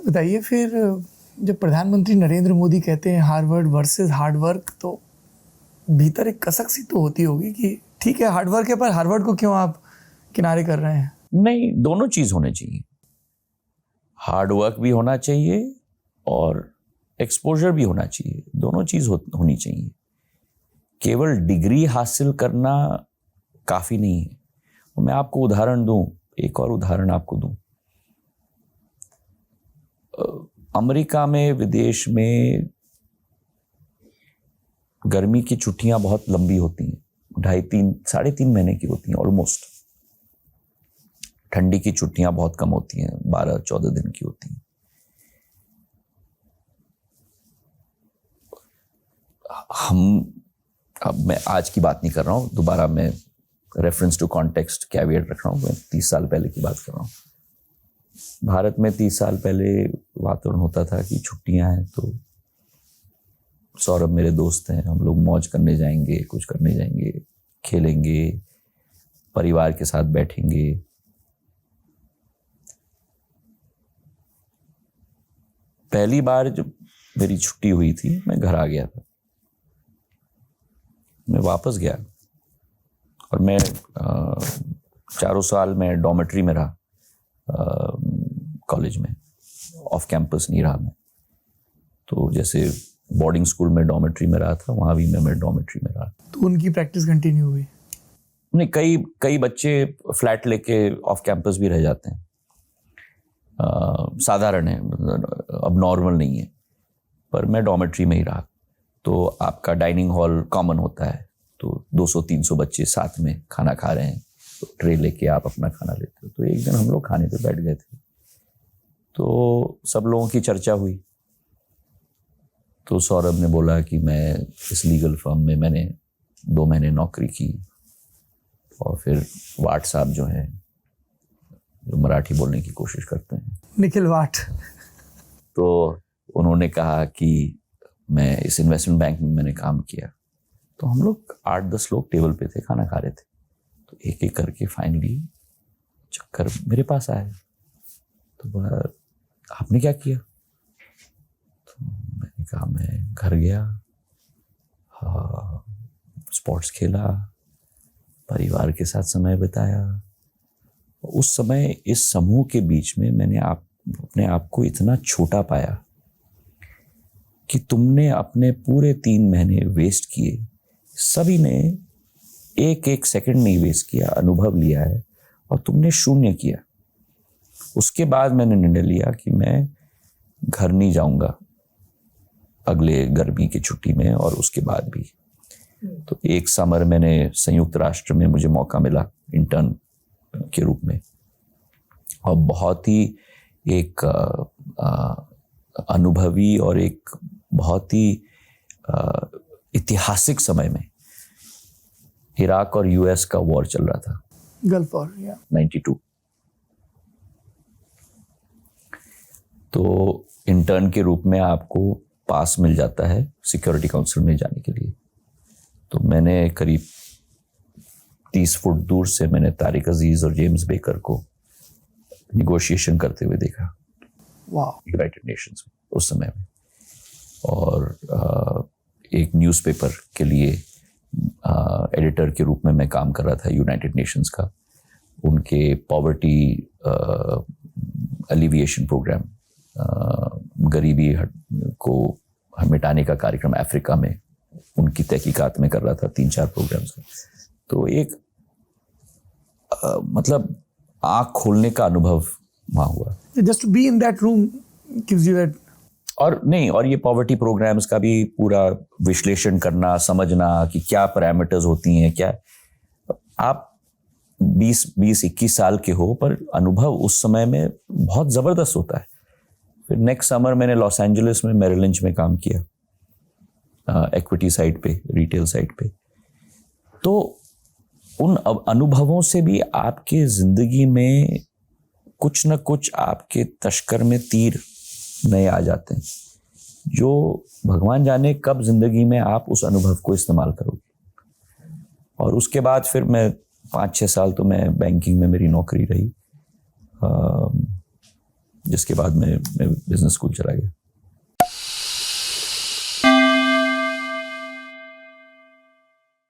बताइए फिर, जब प्रधानमंत्री नरेंद्र मोदी कहते हैं हार्वर्ड वर्सेस हार्ड वर्क, तो भीतर एक कसक सी तो होती होगी कि ठीक है हार्ड वर्क है, पर हार्वर्ड को क्यों आप किनारे कर रहे हैं? नहीं, दोनों चीज होने चाहिए। हार्ड वर्क भी होना चाहिए और एक्सपोजर भी होना चाहिए। दोनों चीज होनी चाहिए। केवल डिग्री हासिल करना काफी नहीं है। और मैं आपको उदाहरण दूं, एक और उदाहरण आपको दूं। अमेरिका में, विदेश में गर्मी की छुट्टियां बहुत लंबी होती हैं, 2.5, 3.5 महीने की होती हैं ऑलमोस्ट। ठंडी की छुट्टियां बहुत कम होती हैं, 12-14 दिन की होती हैं। अब मैं आज की बात नहीं कर रहा हूं, दोबारा मैं रेफरेंस टू कॉन्टेक्स्ट कैविएट रख रहा हूं। मैं 30 साल पहले की बात कर रहा हूं। भारत में 30 साल पहले वातावरण होता था कि छुट्टियां हैं तो सौरभ मेरे दोस्त हैं, हम लोग मौज करने जाएंगे, कुछ करने जाएंगे, खेलेंगे, परिवार के साथ बैठेंगे। पहली बार जब मेरी छुट्टी हुई थी, मैं घर आ गया था। मैं वापस गया और मैं 4 साल में डॉर्मेट्री में रहा, कॉलेज में। ऑफ कैंपस नहीं रहा मैं। तो जैसे बोर्डिंग स्कूल में डॉर्मेट्री में रहा था, वहां भी मैं डॉर्मेट्री में रहा। तो उनकी प्रैक्टिस कंटिन्यू हुई? नहीं, कई बच्चे फ्लैट लेके ऑफ कैंपस भी रह जाते हैं। साधारण है, अब नॉर्मल नहीं है। पर मैं डॉर्मेट्री में ही रहा। तो आपका डाइनिंग हॉल कॉमन होता है, तो 200-300 बच्चे साथ में खाना खा रहे हैं, तो ट्रे लेके आप अपना खाना लेते हो। तो एक दिन हम लोग खाने पे बैठ गए थे, तो सब लोगों की चर्चा हुई। तो सौरभ ने बोला कि मैं इस लीगल फर्म में मैंने 2 महीने नौकरी की, और फिर वाट साहब जो हैं, जो मराठी बोलने की कोशिश करते हैं, निखिल वाट, तो उन्होंने कहा कि मैं इस इन्वेस्टमेंट बैंक में मैंने काम किया। तो हम लोग 8-10 लोग टेबल पे थे, खाना खा रहे थे। तो एक एक करके फाइनली चक्कर मेरे पास आया। तो बोला, आपने क्या किया? तो मैंने कहा, मैं घर गया, स्पोर्ट्स खेला, परिवार के साथ समय बिताया। उस समय इस समूह के बीच में मैंने अपने आप को इतना छोटा पाया कि तुमने अपने पूरे 3 महीने वेस्ट किए। सभी ने एक सेकंड नहीं वेस्ट किया, अनुभव लिया है, और तुमने शून्य किया। उसके बाद मैंने निर्णय लिया कि मैं घर नहीं जाऊंगा अगले गर्मी की छुट्टी में, और उसके बाद भी। तो एक समर मैंने संयुक्त राष्ट्र में मुझे मौका मिला इंटर्न के रूप में, और बहुत ही एक अनुभवी और एक बहुत ही ऐतिहासिक समय में। इराक और यूएस का वॉर चल रहा था, गल्फ वॉर, 92। तो इंटर्न के रूप में आपको पास मिल जाता है सिक्योरिटी काउंसिल में जाने के लिए। तो मैंने करीब 30 फुट दूर से मैंने तारिक अजीज और जेम्स बेकर को निगोशिएशन करते हुए देखा, यूनाइटेड नेशंस में उस समय में। और एक न्यूज़पेपर के लिए एडिटर के रूप में मैं काम कर रहा था, यूनाइटेड नेशंस का। उनके पॉवर्टी एलिविएशन प्रोग्राम, गरीबी को मिटाने का कार्यक्रम अफ्रीका में, उनकी तहकीकात में कर रहा था, 3-4 प्रोग्राम्स। तो एक मतलब आँख खोलने का अनुभव वहाँ हुआ। Just to be in that room gives you that. और ये पॉवर्टी प्रोग्राम्स का भी पूरा विश्लेषण करना, समझना कि क्या पैरामीटर्स होती हैं, क्या आप 20-21 साल के हो, पर अनुभव उस समय में बहुत ज़बरदस्त होता है। फिर नेक्स्ट समर मैंने लॉस एंजलिस में मेरिल लिंच में काम किया, इक्विटी साइड पे, रिटेल साइड पे। तो उन अनुभवों से भी आपके जिंदगी में कुछ न कुछ आपके तश्कर में तीर नए आ जाते हैं, जो भगवान जाने कब जिंदगी में आप उस अनुभव को इस्तेमाल करोगे। और उसके बाद फिर मैं 5-6 साल तो मैं बैंकिंग में मेरी नौकरी रही। जिसके बाद मैं बिजनेस स्कूल चला गया।